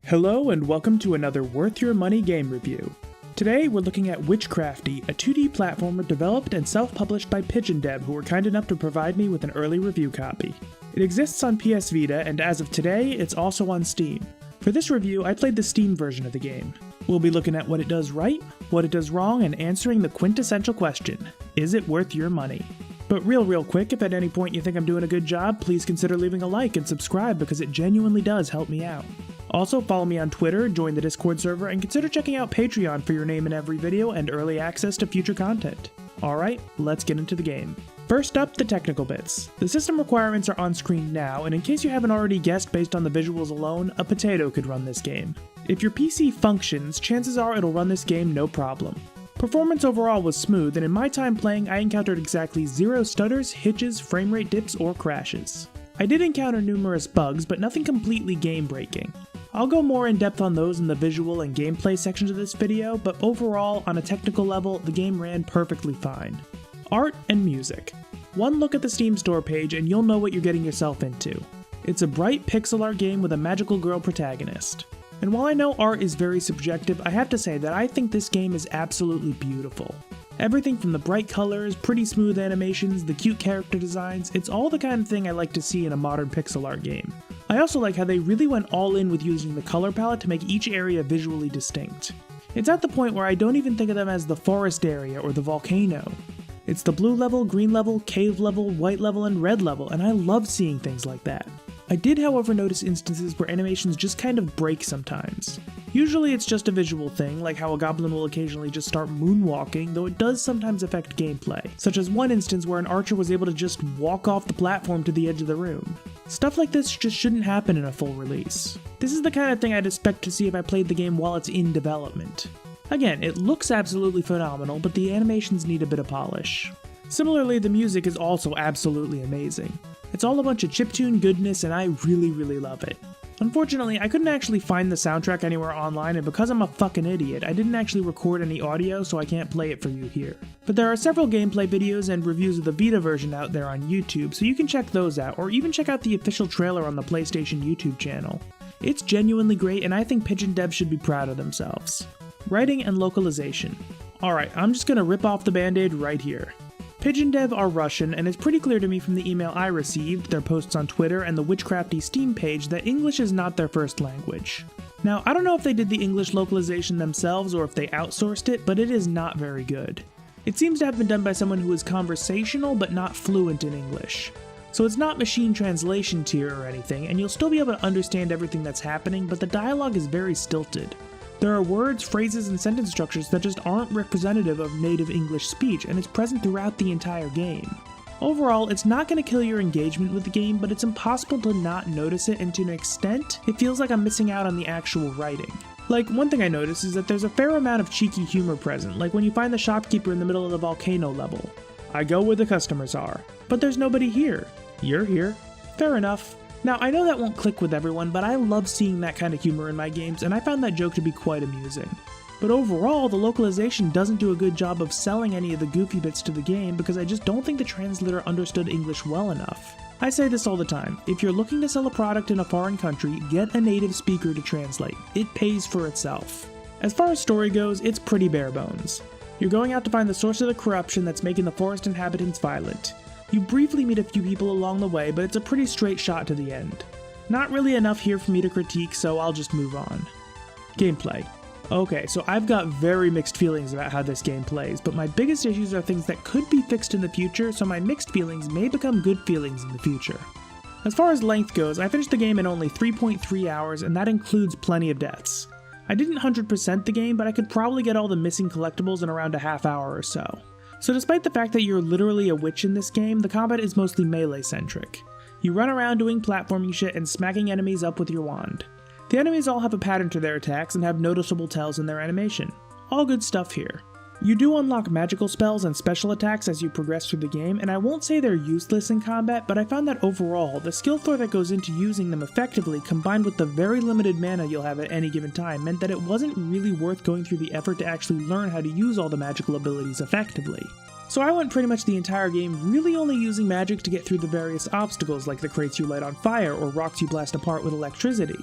Hello and welcome to another worth your money game review. Today we're looking at Witchcrafty, a 2D platformer developed and self-published by PigeonDev, who were kind enough to provide me with an early review copy. It exists on PS Vita, and as of today, it's also on Steam. For this review, I played the Steam version of the game. We'll be looking at what it does right, what it does wrong, and answering the quintessential question, is it worth your money? But real quick, if at any point you think I'm doing a good job, please consider leaving a like and subscribe because it genuinely does help me out. Also, follow me on Twitter, join the Discord server, and consider checking out Patreon for your name in every video and early access to future content. Alright, let's get into the game. First up, the technical bits. The system requirements are on screen now, and in case you haven't already guessed based on the visuals alone, a potato could run this game. If your PC functions, chances are it'll run this game no problem. Performance overall was smooth, and in my time playing, I encountered exactly 0 stutters, hitches, frame rate dips, or crashes. I did encounter numerous bugs, but nothing completely game-breaking. I'll go more in depth on those in the visual and gameplay sections of this video, but overall, on a technical level, the game ran perfectly fine. Art and music. One look at the Steam store page and you'll know what you're getting yourself into. It's a bright pixel art game with a magical girl protagonist. And while I know art is very subjective, I have to say that I think this game is absolutely beautiful. Everything from the bright colors, pretty smooth animations, the cute character designs, it's all the kind of thing I like to see in a modern pixel art game. I also like how they really went all in with using the color palette to make each area visually distinct. It's at the point where I don't even think of them as the forest area or the volcano. It's the blue level, green level, cave level, white level, and red level, and I love seeing things like that. I did, however, notice instances where animations just kind of break sometimes. Usually it's just a visual thing, like how a goblin will occasionally just start moonwalking, though it does sometimes affect gameplay, such as one instance where an archer was able to just walk off the platform to the edge of the room. Stuff like this just shouldn't happen in a full release. This is the kind of thing I'd expect to see if I played the game while it's in development. Again, it looks absolutely phenomenal, but the animations need a bit of polish. Similarly, the music is also absolutely amazing. It's all a bunch of chiptune goodness, and I really love it. Unfortunately, I couldn't actually find the soundtrack anywhere online, and because I'm a fucking idiot, I didn't actually record any audio, so I can't play it for you here. But there are several gameplay videos and reviews of the Vita version out there on YouTube, so you can check those out, or even check out the official trailer on the PlayStation YouTube channel. It's genuinely great, and I think PigeonDev should be proud of themselves. Writing and localization. Alright, I'm just gonna rip off the band-aid right here. PigeonDev are Russian, and it's pretty clear to me from the email I received, their posts on Twitter, and the Witchcrafty Steam page that English is not their first language. Now, I don't know if they did the English localization themselves or if they outsourced it, but it is not very good. It seems to have been done by someone who is conversational but not fluent in English. So it's not machine translation tier or anything, and you'll still be able to understand everything that's happening, but the dialogue is very stilted. There are words, phrases, and sentence structures that just aren't representative of native English speech, and it's present throughout the entire game. Overall, it's not going to kill your engagement with the game, but it's impossible to not notice it, and to an extent, it feels like I'm missing out on the actual writing. Like, one thing I noticed is that there's a fair amount of cheeky humor present, like when you find the shopkeeper in the middle of the volcano level. I go where the customers are, but there's nobody here. You're here. Fair enough. Now, I know that won't click with everyone, but I love seeing that kind of humor in my games, and I found that joke to be quite amusing. But overall, the localization doesn't do a good job of selling any of the goofy bits to the game because I just don't think the translator understood English well enough. I say this all the time, if you're looking to sell a product in a foreign country, get a native speaker to translate. It pays for itself. As far as story goes, it's pretty bare bones. You're going out to find the source of the corruption that's making the forest inhabitants violent. You briefly meet a few people along the way, but it's a pretty straight shot to the end. Not really enough here for me to critique, so I'll just move on. Gameplay. Okay, so I've got very mixed feelings about how this game plays, but my biggest issues are things that could be fixed in the future, so my mixed feelings may become good feelings in the future. As far as length goes, I finished the game in only 3.3 hours, and that includes plenty of deaths. I didn't 100% the game, but I could probably get all the missing collectibles in around a half hour or so. So despite the fact that you're literally a witch in this game, the combat is mostly melee-centric. You run around doing platforming shit and smacking enemies up with your wand. The enemies all have a pattern to their attacks and have noticeable tells in their animation. All good stuff here. You do unlock magical spells and special attacks as you progress through the game, and I won't say they're useless in combat, but I found that overall, the skill throw that goes into using them effectively combined with the very limited mana you'll have at any given time meant that it wasn't really worth going through the effort to actually learn how to use all the magical abilities effectively. So I went pretty much the entire game really only using magic to get through the various obstacles like the crates you light on fire or rocks you blast apart with electricity.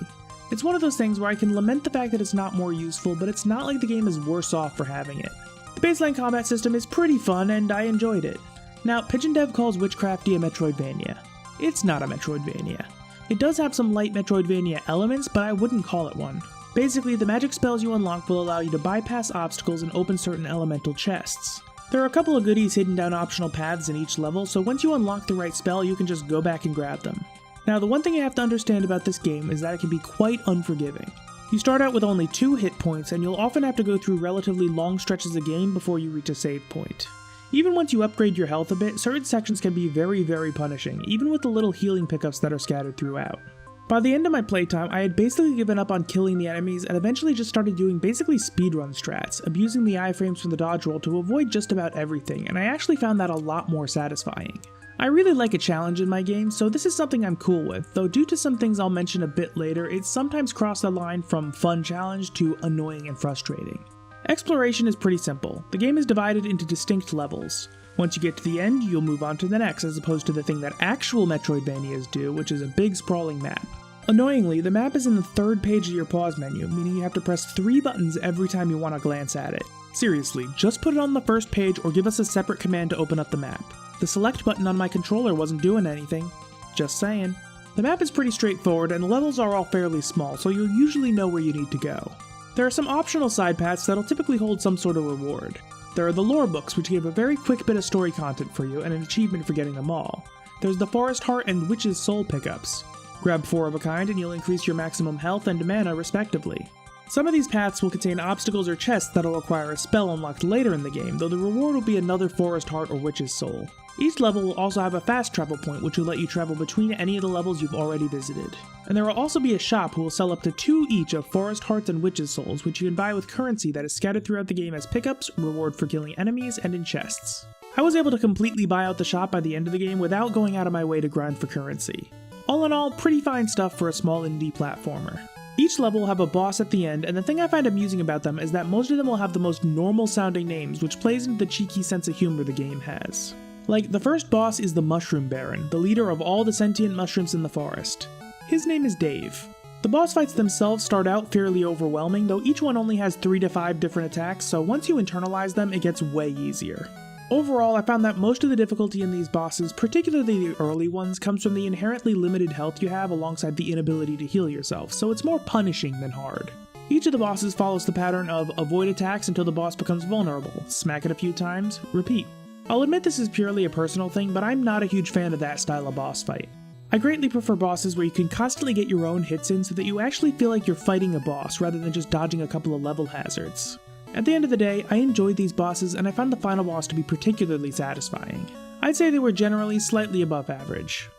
It's one of those things where I can lament the fact that it's not more useful, but it's not like the game is worse off for having it. The baseline combat system is pretty fun, and I enjoyed it. Now, PigeonDev calls Witchcrafty a metroidvania. It's not a metroidvania. It does have some light metroidvania elements, but I wouldn't call it one. Basically, the magic spells you unlock will allow you to bypass obstacles and open certain elemental chests. There are a couple of goodies hidden down optional paths in each level, so once you unlock the right spell, you can just go back and grab them. Now, the one thing you have to understand about this game is that it can be quite unforgiving. You start out with only 2 hit points, and you'll often have to go through relatively long stretches of game before you reach a save point. Even once you upgrade your health a bit, certain sections can be very punishing, even with the little healing pickups that are scattered throughout. By the end of my playtime, I had basically given up on killing the enemies and eventually just started doing basically speedrun strats, abusing the iframes from the dodge roll to avoid just about everything, and I actually found that a lot more satisfying. I really like a challenge in my games, so this is something I'm cool with, though due to some things I'll mention a bit later, it's sometimes crossed the line from fun challenge to annoying and frustrating. Exploration is pretty simple. The game is divided into distinct levels. Once you get to the end, you'll move on to the next, as opposed to the thing that actual Metroidvanias do, which is a big sprawling map. Annoyingly, the map is in the 3rd page of your pause menu, meaning you have to press 3 buttons every time you want to glance at it. Seriously, just put it on the first page or give us a separate command to open up the map. The select button on my controller wasn't doing anything. Just saying. The map is pretty straightforward and the levels are all fairly small, so you'll usually know where you need to go. There are some optional side paths that'll typically hold some sort of reward. There are the Lohr books, which give a very quick bit of story content for you and an achievement for getting them all. There's the Forest Heart and Witch's Soul pickups. Grab 4 of a kind and you'll increase your maximum health and mana respectively. Some of these paths will contain obstacles or chests that'll require a spell unlocked later in the game, though the reward will be another Forest Heart or Witch's Soul. Each level will also have a fast travel point, which will let you travel between any of the levels you've already visited. And there will also be a shop who will sell up to 2 each of Forest Hearts and Witch's Souls, which you can buy with currency that is scattered throughout the game as pickups, reward for killing enemies, and in chests. I was able to completely buy out the shop by the end of the game without going out of my way to grind for currency. All in all, pretty fine stuff for a small indie platformer. Each level will have a boss at the end, and the thing I find amusing about them is that most of them will have the most normal sounding names, which plays into the cheeky sense of humor the game has. Like, the first boss is the Mushroom Baron, the leader of all the sentient mushrooms in the forest. His name is Dave. The boss fights themselves start out fairly overwhelming, though each one only has 3 to 5 different attacks, so once you internalize them, it gets way easier. Overall, I found that most of the difficulty in these bosses, particularly the early ones, comes from the inherently limited health you have alongside the inability to heal yourself, so it's more punishing than hard. Each of the bosses follows the pattern of avoid attacks until the boss becomes vulnerable, smack it a few times, repeat. I'll admit this is purely a personal thing, but I'm not a huge fan of that style of boss fight. I greatly prefer bosses where you can constantly get your own hits in so that you actually feel like you're fighting a boss rather than just dodging a couple of level hazards. At the end of the day, I enjoyed these bosses and I found the final boss to be particularly satisfying. I'd say they were generally slightly above average.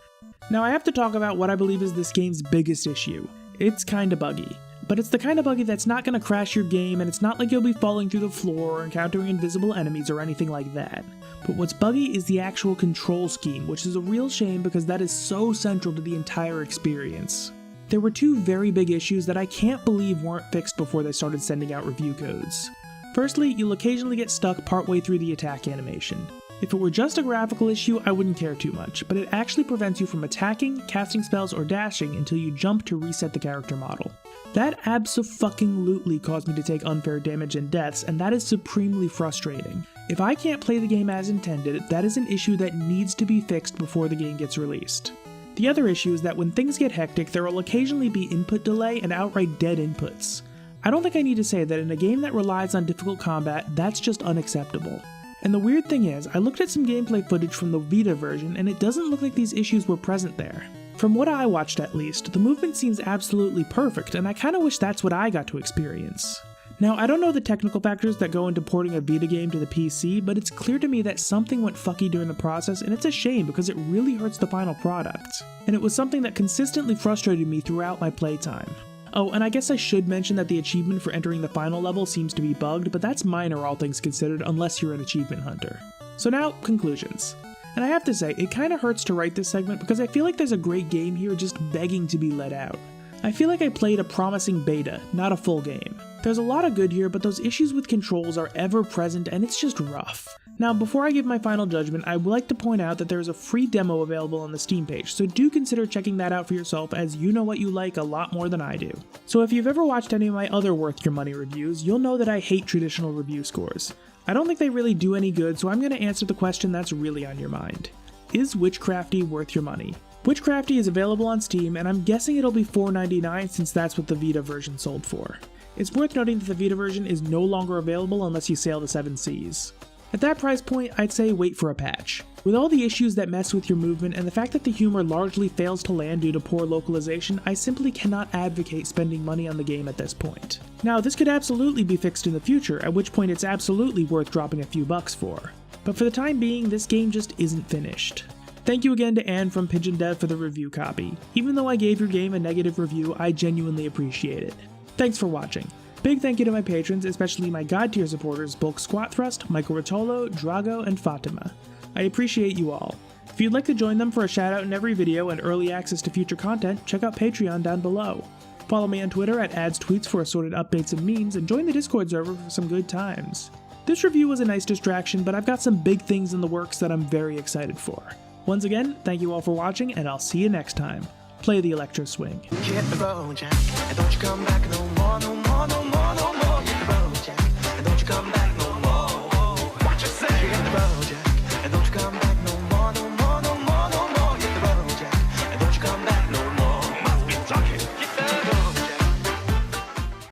Now I have to talk about what I believe is this game's biggest issue. It's kinda buggy. But it's the kind of buggy that's not gonna crash your game, and it's not like you'll be falling through the floor or encountering invisible enemies or anything like that. But what's buggy is the actual control scheme, which is a real shame because that is so central to the entire experience. There were 2 very big issues that I can't believe weren't fixed before they started sending out review codes. Firstly, you'll occasionally get stuck partway through the attack animation. If it were just a graphical issue, I wouldn't care too much, but it actually prevents you from attacking, casting spells, or dashing until you jump to reset the character model. That abso-fucking-lutely caused me to take unfair damage and deaths, and that is supremely frustrating. If I can't play the game as intended, that is an issue that needs to be fixed before the game gets released. The other issue is that when things get hectic, there will occasionally be input delay and outright dead inputs. I don't think I need to say that in a game that relies on difficult combat, that's just unacceptable. And the weird thing is, I looked at some gameplay footage from the Vita version, and it doesn't look like these issues were present there. From what I watched at least, the movement seems absolutely perfect, and I kinda wish that's what I got to experience. Now, I don't know the technical factors that go into porting a Vita game to the PC, but it's clear to me that something went fucky during the process, and it's a shame because it really hurts the final product. And it was something that consistently frustrated me throughout my playtime. Oh, and I guess I should mention that the achievement for entering the final level seems to be bugged, but that's minor all things considered unless you're an achievement hunter. So now, conclusions. And I have to say, it kinda hurts to write this segment because I feel like there's a great game here just begging to be let out. I feel like I played a promising beta, not a full game. There's a lot of good here, but those issues with controls are ever present and it's just rough. Now, before I give my final judgment, I would like to point out that there is a free demo available on the Steam page, so do consider checking that out for yourself, as you know what you like a lot more than I do. So if you've ever watched any of my other worth your money reviews, you'll know that I hate traditional review scores. I don't think they really do any good, so I'm going to answer the question that's really on your mind. Is Witchcrafty worth your money? Witchcrafty is available on Steam, and I'm guessing it'll be $4.99 since that's what the Vita version sold for. It's worth noting that the Vita version is no longer available unless you sail the 7 seas. At that price point, I'd say wait for a patch. With all the issues that mess with your movement and the fact that the humor largely fails to land due to poor localization, I simply cannot advocate spending money on the game at this point. Now, this could absolutely be fixed in the future, at which point it's absolutely worth dropping a few bucks for. But for the time being, this game just isn't finished. Thank you again to Anne from PigeonDev for the review copy. Even though I gave your game a negative review, I genuinely appreciate it. Thanks for watching. Big thank you to my patrons, especially my God tier supporters Bulk Squat Thrust, Michael Rotolo, Drago, and Fatima. I appreciate you all. If you'd like to join them for a shout out in every video and early access to future content, check out Patreon down below. Follow me on Twitter at AdsTweets for assorted updates and memes, and join the Discord server for some good times. This review was a nice distraction, but I've got some big things in the works that I'm very excited for. Once again, thank you all for watching, and I'll see you next time. Play the electro swing. Hit the road, Jack, and don't you come back no more, no more, no more, no more. Hit the road, Jack, and don't you come back.